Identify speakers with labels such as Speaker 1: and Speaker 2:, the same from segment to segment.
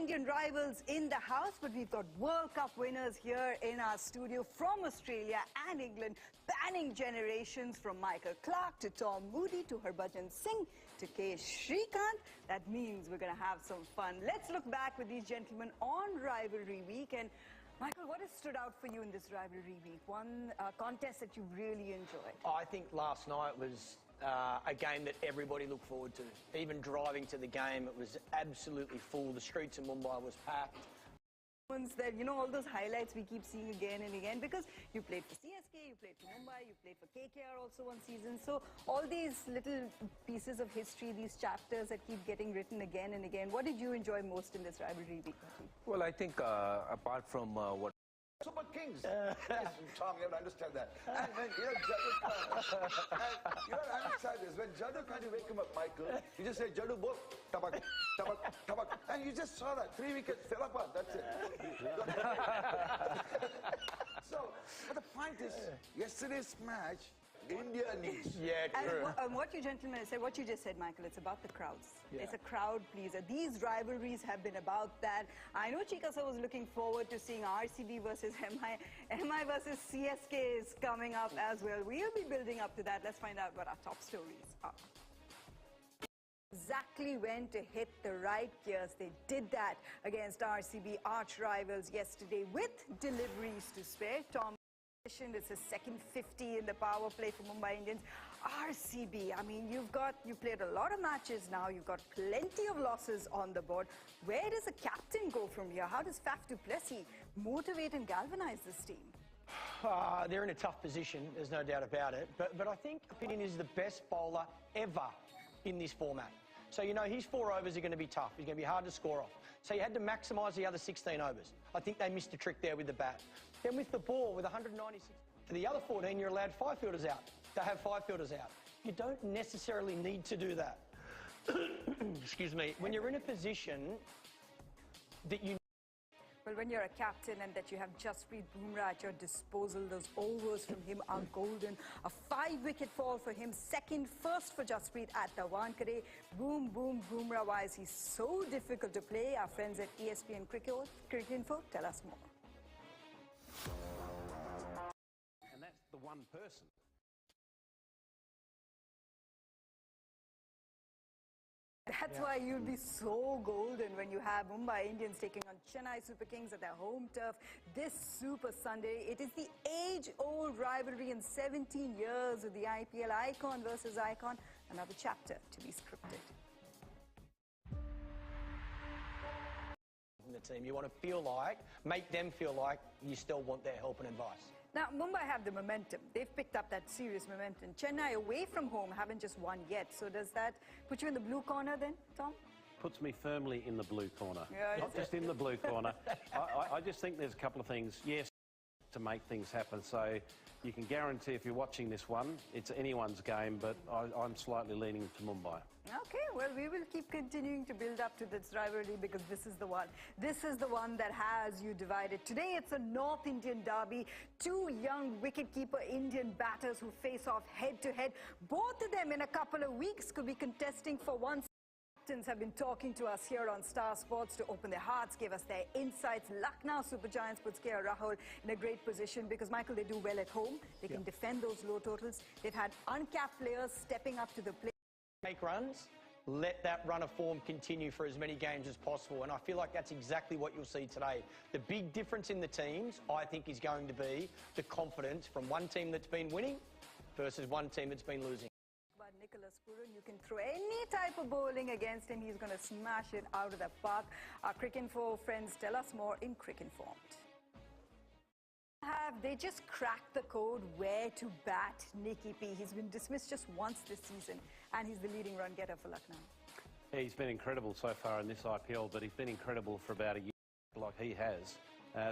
Speaker 1: Indian rivals in the house, but we've got World Cup winners here in our studio from Australia and England, spanning generations from Michael Clarke to Tom Moody to Harbhajan Singh to K. Shrikant. That means we're going to have some fun. Let's look back with these gentlemen on Rivalry Week. And Michael, what has stood out for you in this Rivalry Week? One contest that you really enjoyed?
Speaker 2: I think last night was a game that everybody looked forward to. Even driving to the game, it was absolutely full. The streets of Mumbai was packed.
Speaker 1: That, you know, all those highlights we keep seeing again and again, because you played for CSK, you played for Mumbai, you played for KKR also one season. So all these little pieces of history, these chapters that keep getting written again and again. What did you enjoy most in this Rivalry Week?
Speaker 3: Well, I think apart from what
Speaker 4: Super Kings. Yes, Tom, you have to understand that. And when Jaddu Khan, you have to understand this. When Jaddu Khan, you wake him up, Michael, you just say, Jaddu, bol, tabak, tabak, tabak. And you just saw that. 3 wickets fell apart. That's it. So, but the point is, yesterday's match, India needs.
Speaker 2: Yeah, true.
Speaker 1: And what you gentlemen said, what you just said, Michael, it's about the crowds.
Speaker 2: Yeah.
Speaker 1: It's a crowd pleaser. These rivalries have been about that. I know Chika sir was looking forward to seeing RCB versus MI versus CSK is coming up as well. We'll be building up to that. Let's find out what our top stories are. Exactly when to hit the right gears. They did that against RCB, arch rivals, yesterday with deliveries to spare. Tom, it's his second 50 in the power play for Mumbai Indians. RCB, I mean, you played a lot of matches now. You've got plenty of losses on the board. Where does the captain go from here? How does Faf du Plessis motivate and galvanize this team?
Speaker 2: They're in a tough position, there's no doubt about it. But I think Opinion is the best bowler ever in this format. So, you know, his 4 overs are going to be tough. He's going to be hard to score off. So you had to maximise the other 16 overs. I think they missed a trick there with the bat. Then with the ball, with 196, for the other 14, you're allowed 5 fielders out. They have 5 fielders out. You don't necessarily need to do that. Excuse me. When you're in a position that you...
Speaker 1: Well, when you're a captain and that you have Jasprit Bumrah at your disposal, those overs from him are golden. A 5-wicket fall for him, first for Jasprit at the Wankhede. Boom, boom, Bumrah-wise, he's so difficult to play. Our friends at ESPN Cricket Info tell us more.
Speaker 5: And that's the one person.
Speaker 1: That's why you'll be so golden when you have Mumbai Indians taking on Chennai Super Kings at their home turf this Super Sunday. It is the age-old rivalry in 17 years of the IPL, icon versus icon. Another chapter to be scripted.
Speaker 2: The team, you want to feel like, make them feel like you still want their help and advice.
Speaker 1: Now, Mumbai have the momentum. They've picked up that serious momentum. Chennai, away from home, haven't just won yet. So does that put you in the blue corner then, Tom?
Speaker 5: Puts me firmly in the blue corner.
Speaker 1: Yeah,
Speaker 5: not just in the blue corner. I just think there's a couple of things, yes, to make things happen. So you can guarantee if you're watching this one, it's anyone's game, but I'm slightly leaning to Mumbai.
Speaker 1: Okay, well, we will keep continuing to build up to this rivalry because this is the one. This is the one that has you divided. Today, it's a North Indian derby. 2 young wicketkeeper Indian batters who face off head-to-head. Both of them in a couple of weeks could be contesting for one. Captains have been talking to us here on Star Sports to open their hearts, give us their insights. Lucknow Super Giants puts KR Rahul in a great position because, Michael, they do well at home. They can defend those low totals. They've had uncapped players stepping up to the plate.
Speaker 2: Make runs, let that run of form continue for as many games as possible. And I feel like that's exactly what you'll see today. The big difference in the teams, I think, is going to be the confidence from one team that's been winning versus one team that's been losing.
Speaker 1: But Nicholas Puran, you can throw any type of bowling against him. He's going to smash it out of the park. Our Cricket Info friends tell us more in Cricket Informed. Have they just cracked the code where to bat Nicky P? He's been dismissed just once this season, and he's the leading run getter for Lucknow.
Speaker 5: Yeah, he's been incredible so far in this IPL, but he's been incredible for about a year, like he has.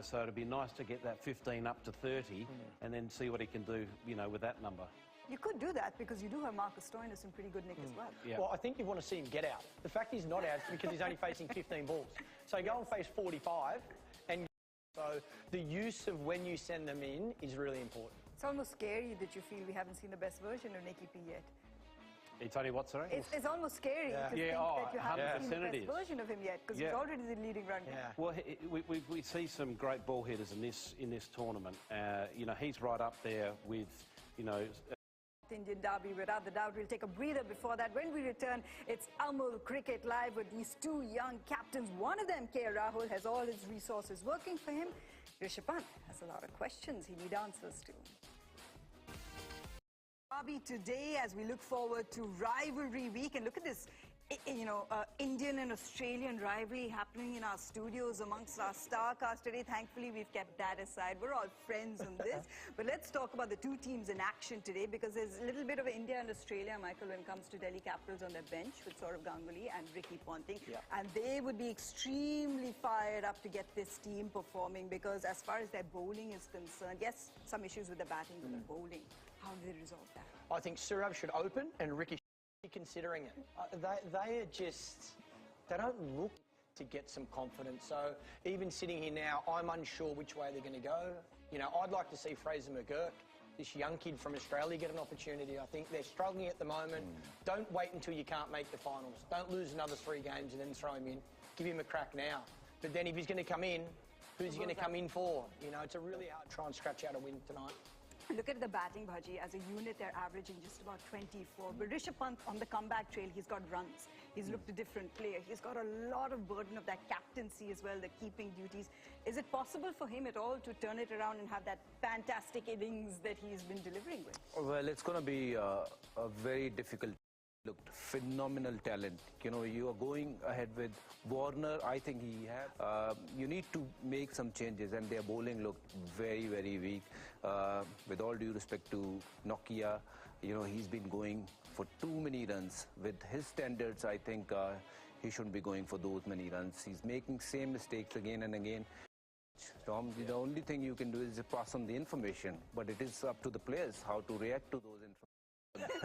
Speaker 5: So it'd be nice to get that 15 up to 30 and then see what he can do, you know, with that number.
Speaker 1: You could do that because you do have Marcus Stoinis in pretty good nick as well.
Speaker 5: Yeah.
Speaker 2: Well, I think you want to see him get out. The fact he's not out is because he's only facing 15 balls. So go and face 45 and... So the use of when you send them in is really important.
Speaker 1: It's almost scary that you feel we haven't seen the best version of Nicky P yet.
Speaker 5: It's only what, sorry?
Speaker 1: It's almost scary to think that you haven't seen the best version of him yet, because he's already the leading run.
Speaker 5: Well, we see some great ball hitters in this tournament. You know, he's right up there with, you know.
Speaker 1: Indian derby, without the doubt. We'll take a breather before that. When we return, it's Amul Cricket Live with these two young captains. One of them, K. Rahul, has all his resources working for him. Rishabh Pant has a lot of questions he needs answers to. Derby today as we look forward to rivalry week, and look at this, you know, Indian and Australian rivalry happening in our studios amongst our star cast today. Thankfully, we've kept that aside. We're all friends on this. But let's talk about the two teams in action today, because there's a little bit of India and Australia, Michael, when it comes to Delhi Capitals on their bench with Saurav Ganguly and Ricky Ponting. And they would be extremely fired up to get this team performing, because as far as their bowling is concerned, yes, some issues with the batting, but the bowling, how do they resolve that?
Speaker 2: I think Saurav should open and Ricky should be considering it. They are just, they don't look to get some confidence. So even sitting here now, I'm unsure which way they're going to go. You know, I'd like to see Fraser McGurk, this young kid from Australia, get an opportunity. I think they're struggling at the moment. Don't wait until you can't make the finals. Don't lose another 3 games and then throw him in. Give him a crack now. But then if he's going to come in, who's he going to come in for? You know, it's a really hard try and scratch out a win tonight.
Speaker 1: Look at the batting, Bhaji. As a unit, they're averaging just about 24. But Rishabh Pant, on the comeback trail, he's got runs. He's looked a different player. He's got a lot of burden of that captaincy as well, the keeping duties. Is it possible for him at all to turn it around and have that fantastic innings that he's been delivering with?
Speaker 3: Well, it's going to be a very difficult. Looked phenomenal talent. You know, you are going ahead with Warner. I think he have. You need to make some changes, and their bowling looked very, very weak. With all due respect to Nokia, you know, he's been going for too many runs. With his standards, I think he shouldn't be going for those many runs. He's making same mistakes again and again. Tom, the only thing you can do is pass on the information, but it is up to the players how to react to those information.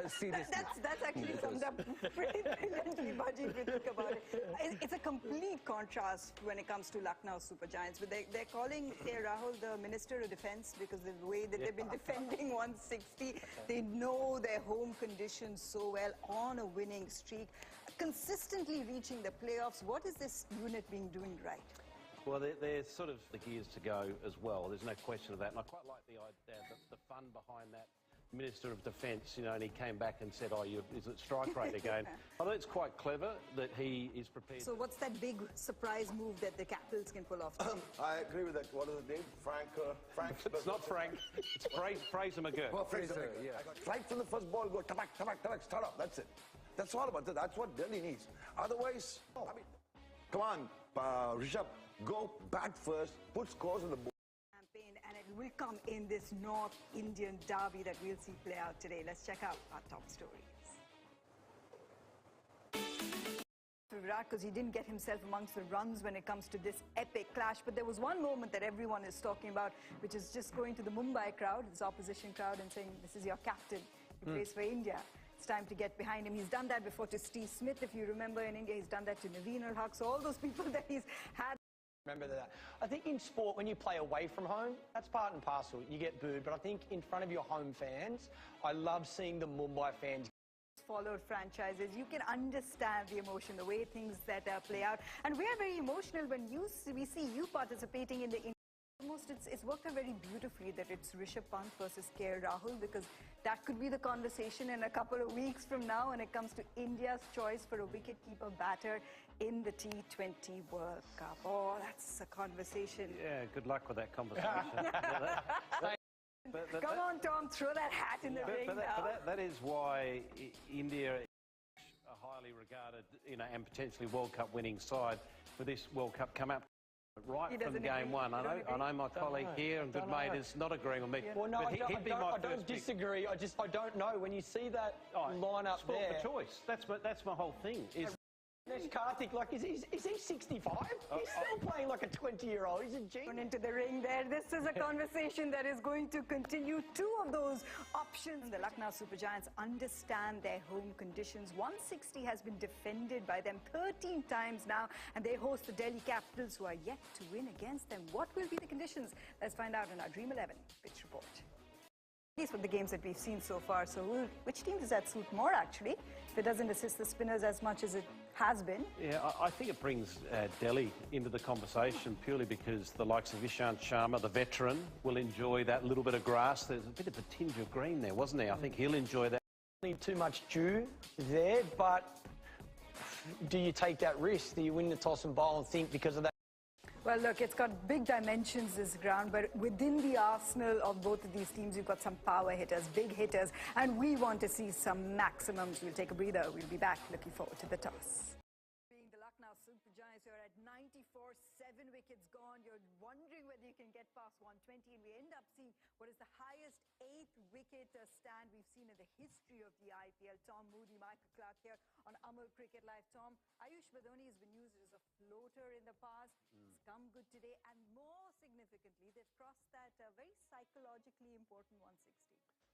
Speaker 3: Seriously.
Speaker 1: That's actually summed up pretty brilliantly, Bhaji, if you think about it. It's a complete contrast when it comes to Lucknow Super Giants. But they're calling K. Rahul the Minister of Defence, because the way that they've been defending 160, they know their home conditions so well, on a winning streak, consistently reaching the playoffs. What is this unit being doing right?
Speaker 5: Well, they're sort of the gears to go as well. There's no question of that. And I quite like the idea, the fun behind that. Minister of Defence, you know, and he came back and said, oh, is it strike rate again? I think it's quite clever that he is prepared.
Speaker 1: So what's that big surprise move that the Capitals can pull off?
Speaker 4: I agree with that. What is his name? Frank.
Speaker 5: It's not Frank. It's Fraser McGurk.
Speaker 4: Well, Fraser, yeah. Right from the first ball, go tabak, start up. That's it. That's all about it. That's what Delhi needs. Otherwise, I mean, come on, Rishabh, go bat first, put scores on the board.
Speaker 1: And it will come in this North Indian derby that we'll see play out today. Let's check out our top stories. Virat, because he didn't get himself amongst the runs when it comes to this epic clash. But there was one moment that everyone is talking about, which is just going to the Mumbai crowd, this opposition crowd, and saying, this is your captain. He plays for India. It's time to get behind him. He's done that before to Steve Smith, if you remember, in India. He's done that to Naveen Haq. So all those people that he's had.
Speaker 2: Remember that. I think in sport, when you play away from home, that's part and parcel. You get booed. But I think in front of your home fans, I love seeing the Mumbai fans.
Speaker 1: Followed franchises, you can understand the emotion, the way things that play out. And we are very emotional when we see you participating in the... Almost, it's worked out very beautifully that it's Rishabh Pant versus K. Rahul, because that could be the conversation in a couple of weeks from now when it comes to India's choice for a wicket-keeper batter in the T20 World Cup. Oh, that's a conversation.
Speaker 5: Yeah, good luck with that conversation.
Speaker 1: Come on, Tom, throw that hat in the ring now.
Speaker 5: That is why India is a highly regarded, you know, and potentially World Cup winning side for this World Cup come up. Right from game one. I know my colleague here and good mate is not agreeing with me.
Speaker 2: Yeah. Well, no, I don't disagree. I don't know. When you see that line up
Speaker 5: sport
Speaker 2: there...
Speaker 5: for choice. That's my whole thing.
Speaker 2: There's Karthik, like, is he 65? He's still playing like a 20-year-old. He's a genius.
Speaker 1: Into the ring there. This is a conversation that is going to continue. Two of those options. The Lucknow Super Giants understand their home conditions. 160 has been defended by them 13 times now, and they host the Delhi Capitals, who are yet to win against them. What will be the conditions? Let's find out in our Dream 11 pitch report. At least for the games that we've seen so far. So which team does that suit more, actually? If it doesn't assist the spinners as much as it has been.
Speaker 5: Yeah, I think it brings Delhi into the conversation purely because the likes of Ishant Sharma, the veteran, will enjoy that little bit of grass. There's a bit of a tinge of green there, wasn't there? I think he'll enjoy that.
Speaker 2: Too much dew there, but do you take that risk? Do you win the toss and bowl and think because of that?
Speaker 1: Well, look, it's got big dimensions, this ground, but within the arsenal of both of these teams, you've got some power hitters, big hitters, and we want to see some maximums. We'll take a breather. We'll be back. Looking forward to the toss. Being the Lucknow Super Giants, you're at 94, 7 wickets gone. You're wondering whether you can get past 120, and we end up seeing what is the highest 8-wicket stand we've seen in the history of the IPL. Tom Moody, Michael Clark here on Amul Cricket Live. Tom, Ayush Badoni has been used as a floater in the past. He's come good today, and more significantly, they've crossed that very psychologically important 160.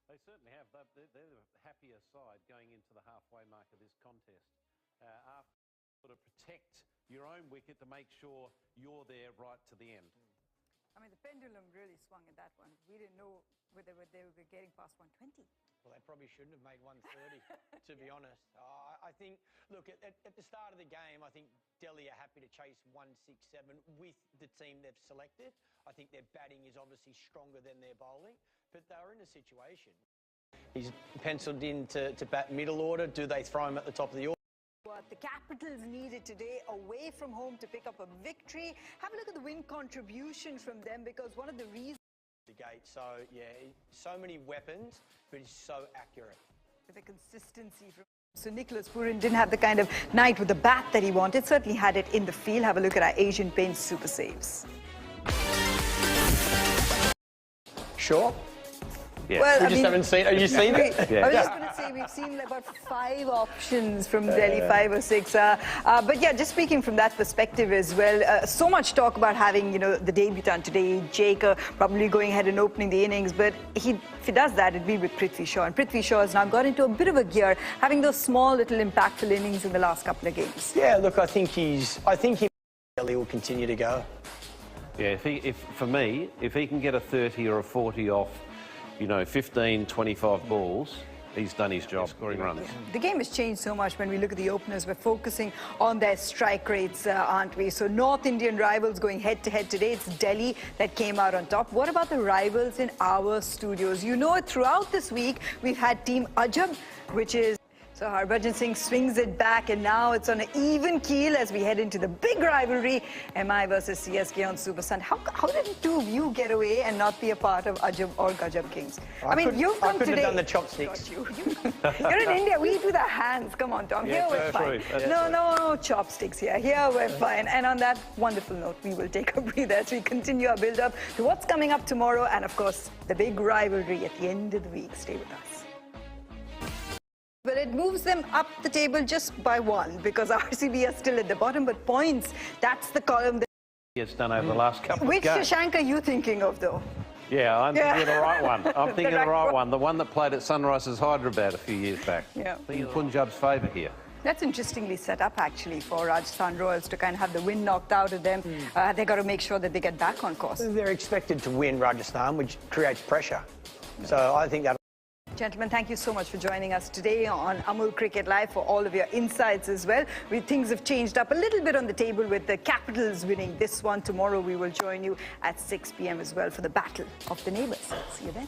Speaker 5: They certainly have. They're the happier side going into the halfway mark of this contest. After sort of protect your own wicket to make sure you're there right to the end.
Speaker 1: I mean, the pendulum really swung in that one. We didn't know whether they would be getting past 120.
Speaker 2: Well, they probably shouldn't have made 130, to be honest. I think, look, at the start of the game, I think Delhi are happy to chase 167 with the team they've selected. I think their batting is obviously stronger than their bowling, but they're in a situation. He's penciled in to bat middle order. Do they throw him at the top of the order?
Speaker 1: What the Capitals needed today away from home to pick up a victory. Have a look at the win contribution from them, because one of the reasons...
Speaker 2: So, yeah, so many weapons, but he's so accurate.
Speaker 1: The consistency from... So Nicholas Pooran didn't have the kind of night with the bat that he wanted. Certainly had it in the field. Have a look at our Asian Paints super saves.
Speaker 2: Sure.
Speaker 5: Yeah.
Speaker 2: Well, we just haven't seen. Have you seen it?
Speaker 1: I was just going to say we've seen about 5 options from Delhi, 5 or 6. But yeah, just speaking from that perspective as well, so much talk about having, you know, the debutant today, Jake, probably going ahead and opening the innings. But if he does that, it'd be with Prithvi Shaw. And Prithvi Shaw has now got into a bit of a gear, having those small little impactful innings in the last couple of games.
Speaker 2: Yeah, look, I think Delhi will continue to go.
Speaker 5: Yeah, for me, if he can get a 30 or a 40 off, you know, 15, 25 balls, he's done his job, scoring runs.
Speaker 1: Yeah. The game has changed so much when we look at the openers. We're focusing on their strike rates, aren't we? So North Indian rivals going head-to-head today. It's Delhi that came out on top. What about the rivals in our studios? You know, throughout this week, we've had Team Ajab, which is... So Harbhajan Singh swings it back, and now it's on an even keel as we head into the big rivalry, MI versus CSK on Super Sun. How did the two of you get away and not be a part of Ajab or Gajab Kings? I mean, you've come today.
Speaker 2: I could have done the chopsticks.
Speaker 1: You're in India. We eat with our hands. Come on, Tom.
Speaker 5: Yeah,
Speaker 1: here we're fine. No chopsticks here. Here we're fine. And on that wonderful note, we will take a breather as we continue our build-up to what's coming up tomorrow, and of course, the big rivalry at the end of the week. Stay with us. Well, it moves them up the table just by 1, because RCB are still at the bottom, but points, that's the column that
Speaker 5: He has done over the last couple
Speaker 1: Which
Speaker 5: of games.
Speaker 1: Shashank are you thinking of, though?
Speaker 5: Yeah, I'm thinking of the right one. I'm thinking of the right one. The one that played at Sunrisers Hyderabad a few years back.
Speaker 1: Yeah.
Speaker 5: I think in Punjab's favour here.
Speaker 1: That's interestingly set up, actually, for Rajasthan Royals to kind of have the wind knocked out of them. They've got to make sure that they get back on course.
Speaker 2: They're expected to win Rajasthan, which creates pressure. So I think that...
Speaker 1: Gentlemen, thank you so much for joining us today on Amul Cricket Live for all of your insights as well. Things have changed up a little bit on the table with the Capitals winning this one. Tomorrow we will join you at 6 p.m. as well for the Battle of the Neighbours. See you then.